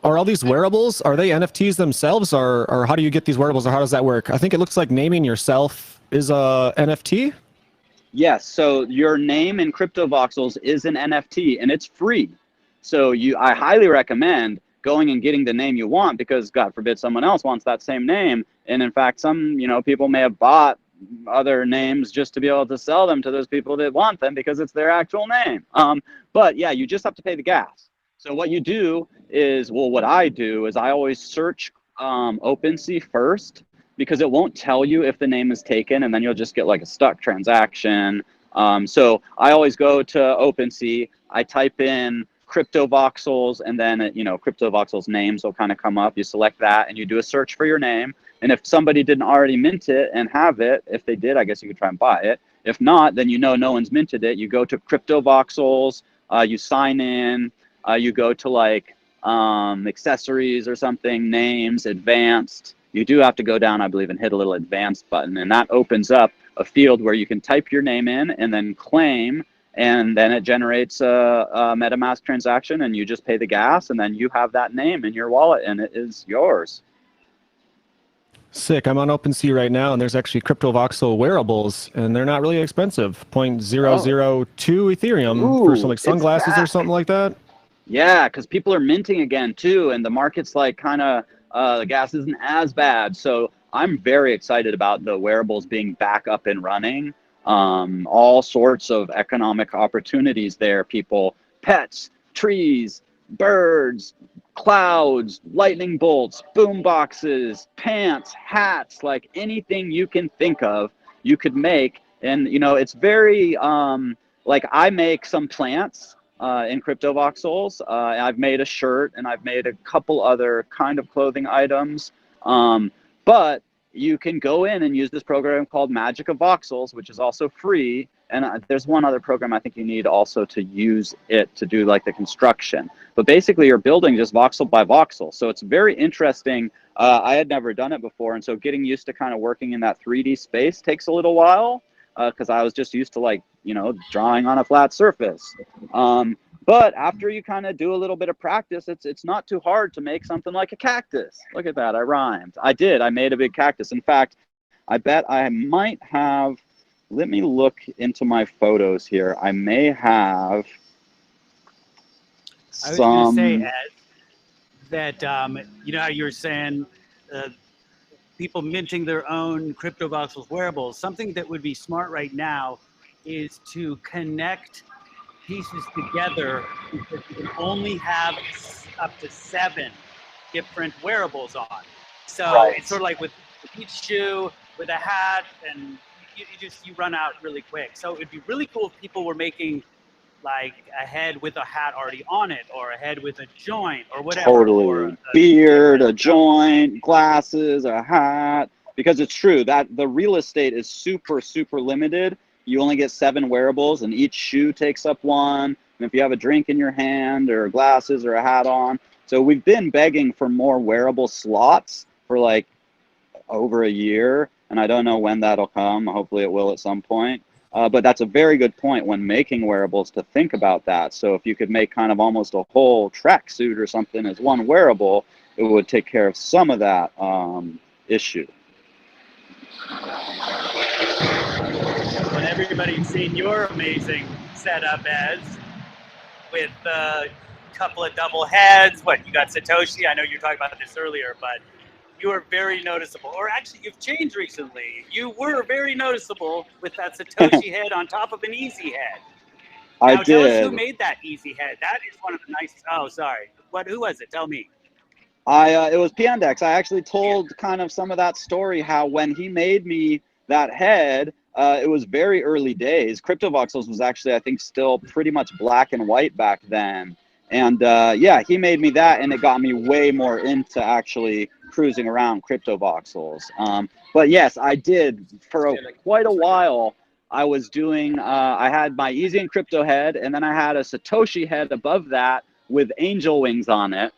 Are all these wearables, are they NFTs themselves, or how do you get these wearables, or how does that work? I think it looks like naming yourself is a NFT. Yes, so your name in CryptoVoxels is an NFT, and it's free. So I highly recommend going and getting the name you want, because God forbid someone else wants that same name. And in fact, some, you know, people may have bought other names just to be able to sell them to those people that want them because it's their actual name. But yeah, you just have to pay the gas. So what you do is, well, what I do is I always search OpenSea first, because it won't tell you if the name is taken, and then you'll just get like a stuck transaction. So I always go to OpenSea, I type in CryptoVoxels, and then, you know, CryptoVoxels names will kind of come up. You select that and you do a search for your name. And if somebody didn't already mint it and have it, if they did, I guess you could try and buy it. If not, then you know no one's minted it. You go to CryptoVoxels, you sign in, you go to like accessories or something, names, advanced. You do have to go down, I believe, and hit a little advanced button, and that opens up a field where you can type your name in and then claim, and then it generates a MetaMask transaction, and you just pay the gas, and then you have that name in your wallet, and it is yours. Sick. I'm on OpenSea right now, and there's actually CryptoVoxel wearables, and they're not really expensive. 0.002 Ethereum for some like sunglasses or something like that. Yeah, because people are minting again too, and the market's like kind of the gas isn't as bad. So I'm very excited about the wearables being back up and running. All sorts of economic opportunities there. People, pets, trees, birds, clouds, lightning bolts, boom boxes, pants, hats, like anything you can think of, you could make. And you know, it's very like I make some plants in CryptoVoxels. I've made a shirt and I've made a couple other kind of clothing items. But you can go in and use this program called Magic of Voxels, which is also free. And there's one other program I think you need also to use it to do like the construction. But basically you're building just voxel by voxel. So it's very interesting. I had never done it before. And so getting used to kind of working in that 3D space takes a little while because I was just used to like, you know, drawing on a flat surface. But after you kind of do a little bit of practice, it's not too hard to make something like a cactus. Look at that, I rhymed. I made a big cactus. In fact, I bet I might have, let me look into my photos here. I may have I was some. going to say, Ed, that, you know how you were saying people minting their own CryptoVoxels wearables. Something that would be smart right now is to connect pieces together, because you can only have up to 7 different wearables on. So it's sort of like with each shoe, with a hat, and you run out really quick. So it'd be really cool if people were making like a head with a hat already on it, or a head with a joint, or whatever. Totally. Or beard, a joint, glasses, a hat. Because it's true that the real estate is super, super limited. You only get 7 wearables, and each shoe takes up 1. And if you have a drink in your hand, or glasses, or a hat on. So we've been begging for more wearable slots for like over a year, and I don't know when that'll come. Hopefully it will at some point. But that's a very good point when making wearables to think about that. So if you could make kind of almost a whole tracksuit or something as one wearable, it would take care of some of that issue. when everybody's seen your amazing setup, Eds, with a couple of double heads. What, you got Satoshi? I know you were talking about this earlier, but you are very noticeable. Or actually, you've changed recently. You were very noticeable with that Satoshi head on top of an easy head. Now, I did. Tell us who made that easy head. That is one of the nicest. Oh, sorry. Who was it? Tell me. It was Pandex. I actually told kind of some of that story, how when he made me that head, it was very early days. CryptoVoxels was actually, I think, still pretty much black and white back then. And yeah, he made me that, and it got me way more into actually cruising around CryptoVoxels. But yes, I did for quite a while. I was doing, I had my Ezincrypto head, and then I had a Satoshi head above that with angel wings on it.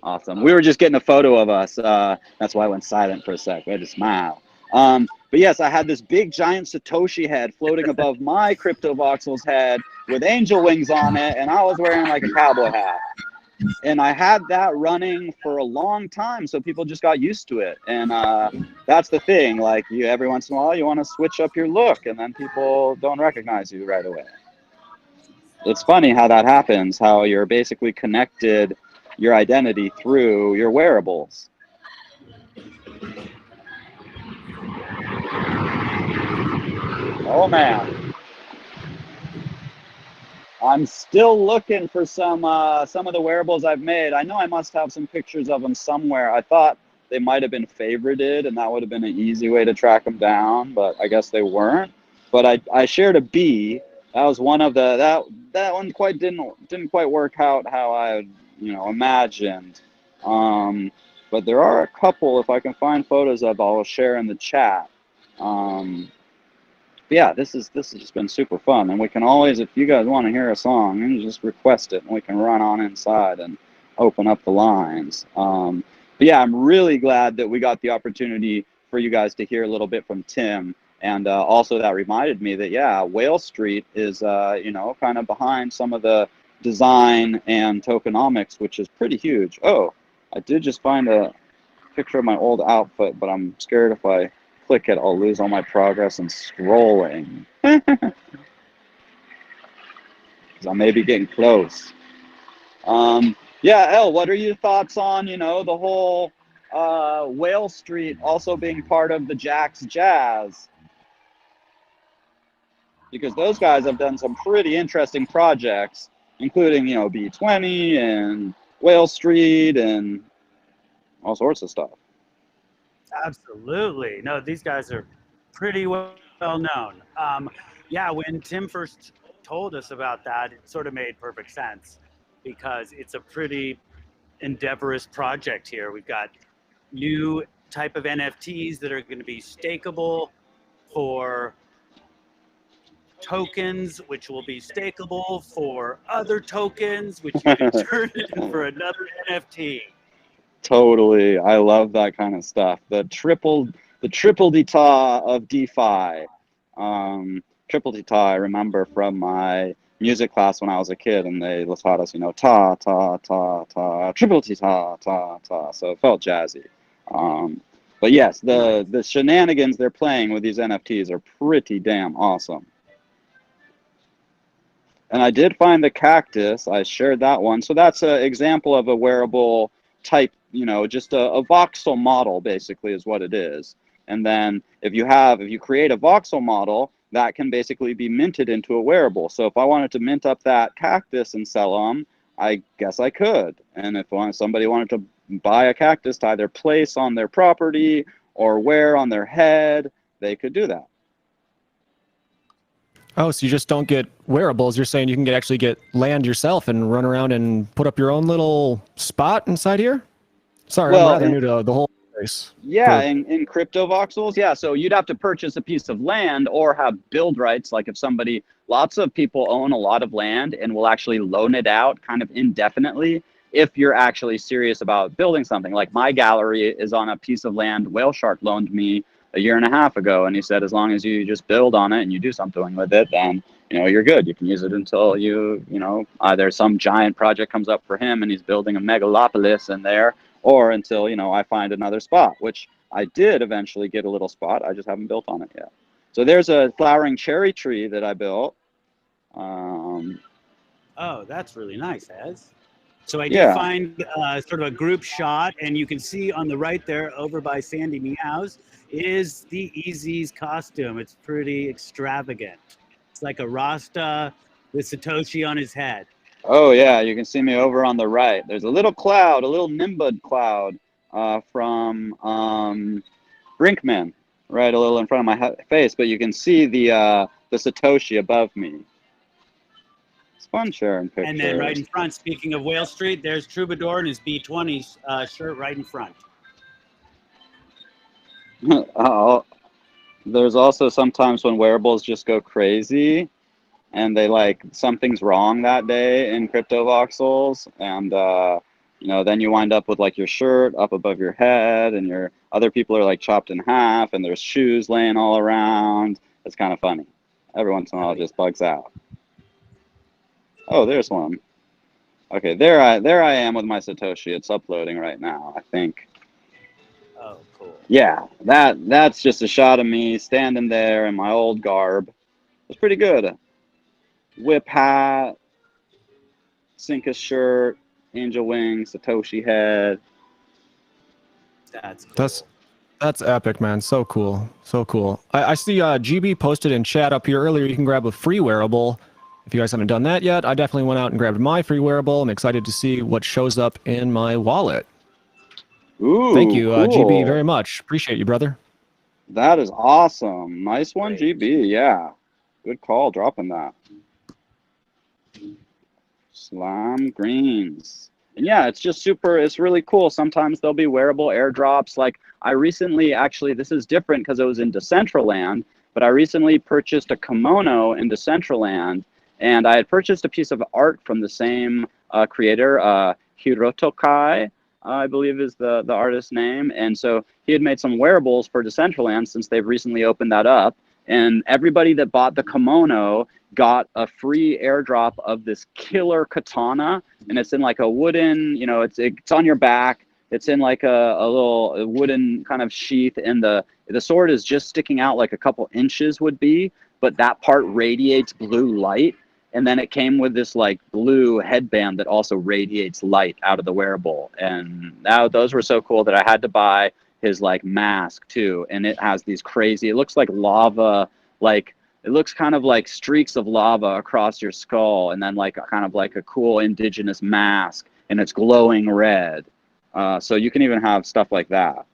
Awesome. We were just getting a photo of us. That's why I went silent for a sec. I had to smile. But yes, I had this big giant Satoshi head floating above my CryptoVoxels head with angel wings on it, and I was wearing like a cowboy hat. And I had that running for a long time, so people just got used to it. And that's the thing, like every once in a while you want to switch up your look, and then people don't recognize you right away. It's funny how that happens, how you're basically connected your identity through your wearables. Oh man, I'm still looking for some of the wearables I've made. I know I must have some pictures of them somewhere. I thought they might have been favorited, and that would have been an easy way to track them down, but I guess they weren't. But I shared a bee, That was one of the that one didn't quite work out how I imagined. But there are a couple, if I can find photos of, I'll share in the chat. But yeah, this has just been super fun, and we can always, if you guys want to hear a song, you just request it, and we can run on inside and open up the lines. But yeah, I'm really glad that we got the opportunity for you guys to hear a little bit from Tim. And also that reminded me that, yeah, Whale Street is, kind of behind some of the design and tokenomics, which is pretty huge. Oh, I did just find a picture of my old outfit, but I'm scared if I click it, I'll lose all my progress in scrolling. Because I may be getting close. Yeah, El, what are your thoughts on, the whole Whale Street also being part of the Jack's Jazz? Because those guys have done some pretty interesting projects, including, B20 and Whale Street and all sorts of stuff. Absolutely. No, these guys are pretty well known. Yeah, when Tim first told us about that, it sort of made perfect sense because it's a pretty endeavorous project here. We've got new type of NFTs that are going to be stakeable for tokens, which will be stakeable for other tokens, which you can turn in for another NFT. Totally. I love that kind of stuff. The triple d'etat of DeFi. Triple d'etat, I remember from my music class when I was a kid, and they taught us, ta, ta, ta, ta, triple d'etat, ta, ta. So it felt jazzy. But yes, the shenanigans they're playing with these NFTs are pretty damn awesome. And I did find the cactus. I shared that one. So that's an example of a wearable type, just a voxel model basically is what it is. And then if you create a voxel model, that can basically be minted into a wearable. So if I wanted to mint up that cactus and sell them, I guess I could. And if somebody wanted to buy a cactus to either place on their property or wear on their head, they could do that. Oh, so you just don't get wearables. You're saying you can actually get land yourself and run around and put up your own little spot inside here? Sorry, I'm rather new to the whole place. Yeah, in crypto voxels, yeah. So you'd have to purchase a piece of land or have build rights. Like lots of people own a lot of land and will actually loan it out kind of indefinitely if you're actually serious about building something. Like my gallery is on a piece of land Whale Shark loaned me a year and a half ago, and he said as long as you just build on it and you do something with it, then you're good. You can use it until either some giant project comes up for him and he's building a megalopolis in there, or until I find another spot, which I did eventually get a little spot. I just haven't built on it yet. So there's a flowering cherry tree that I built. Oh, that's really nice, Ez. So I did find sort of a group shot, and you can see on the right there over by Sandy Meows is the Easy's costume. It's pretty extravagant. It's like a Rasta with Satoshi on his head. Oh yeah, you can see me over on the right. There's a little cloud, a little Nimbud cloud from Brinkman, right, a little in front of my face, but you can see the Satoshi above me. It's fun sharing pictures. And then right in front, speaking of Whale Street, there's Troubadour in his B20 shirt right in front. There's also sometimes when wearables just go crazy and they something's wrong that day in crypto voxels, and then you wind up with your shirt up above your head and your other people are chopped in half and there's shoes laying all around. It's kind of funny. Every once in a while it just bugs out. Oh, there's one. Okay, there I am with my Satoshi. It's uploading right now, I think. Oh, cool. Yeah, that's just a shot of me standing there in my old garb. It's pretty good. Whip hat, Cinca shirt, angel wings, Satoshi head. That's cool. That's epic, man. So cool. So cool. I see GB posted in chat up here earlier. You can grab a free wearable. If you guys haven't done that yet, I definitely went out and grabbed my free wearable. I'm excited to see what shows up in my wallet. Ooh, thank you, cool. GB, very much. Appreciate you, brother. That is awesome. Nice one, GB. Yeah. Good call dropping that. Slime greens. And yeah, it's just super, it's really cool. Sometimes there'll be wearable airdrops. Like I recently, actually, this is different because it was in Decentraland, but I recently purchased a kimono in Decentraland, and I had purchased a piece of art from the same creator, Hirotokai, I believe is the artist's name. And so he had made some wearables for Decentraland since they've recently opened that up. And everybody that bought the kimono got a free airdrop of this killer katana, and it's in like a wooden, you know, it's on your back. It's in like a little wooden kind of sheath, and the sword is just sticking out like a couple inches would be, but that part radiates blue light. And then it came with this like blue headband that also radiates light out of the wearable. And now those were so cool that I had to buy his like mask too. And it has these crazy, it looks like lava, like it looks kind of like streaks of lava across your skull, and then like kind of like a cool indigenous mask, and it's glowing red. So you can even have stuff like that.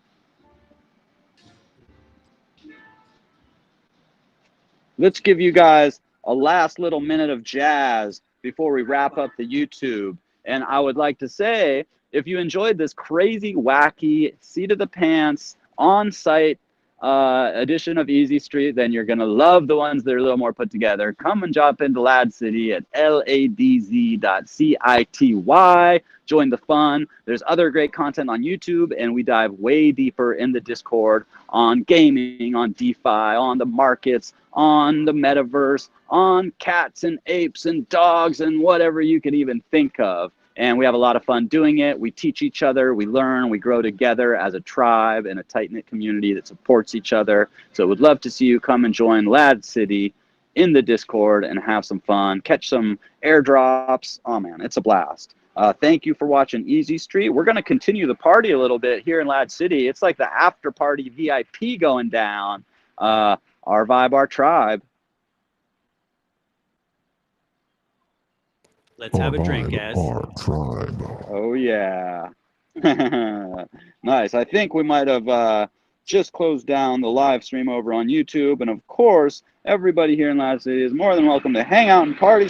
Let's give you guys a last little minute of jazz before we wrap up the YouTube. And I would like to say, if you enjoyed this crazy, wacky, seat of the pants, on-site edition of Easy Street, then you're going to love the ones that are a little more put together. Come and jump into Lad City at ladz.city. Join the fun. There's other great content on YouTube, and we dive way deeper in the Discord on gaming, on DeFi, on the markets, on the metaverse, on cats and apes and dogs and whatever you could even think of. And we have a lot of fun doing it. We teach each other, we learn, we grow together as a tribe and a tight-knit community that supports each other. So we'd love to see you come and join Lad City in the Discord and have some fun, catch some airdrops. Oh man, it's a blast. Thank you for watching Easy Street. We're going to continue the party a little bit here in Lad City. It's like the after party VIP going down. Our vibe, our tribe. Let's have a drink, guys. Oh, yeah. Nice. I think we might have just closed down the live stream over on YouTube. And of course, everybody here in Lad City is more than welcome to hang out and party.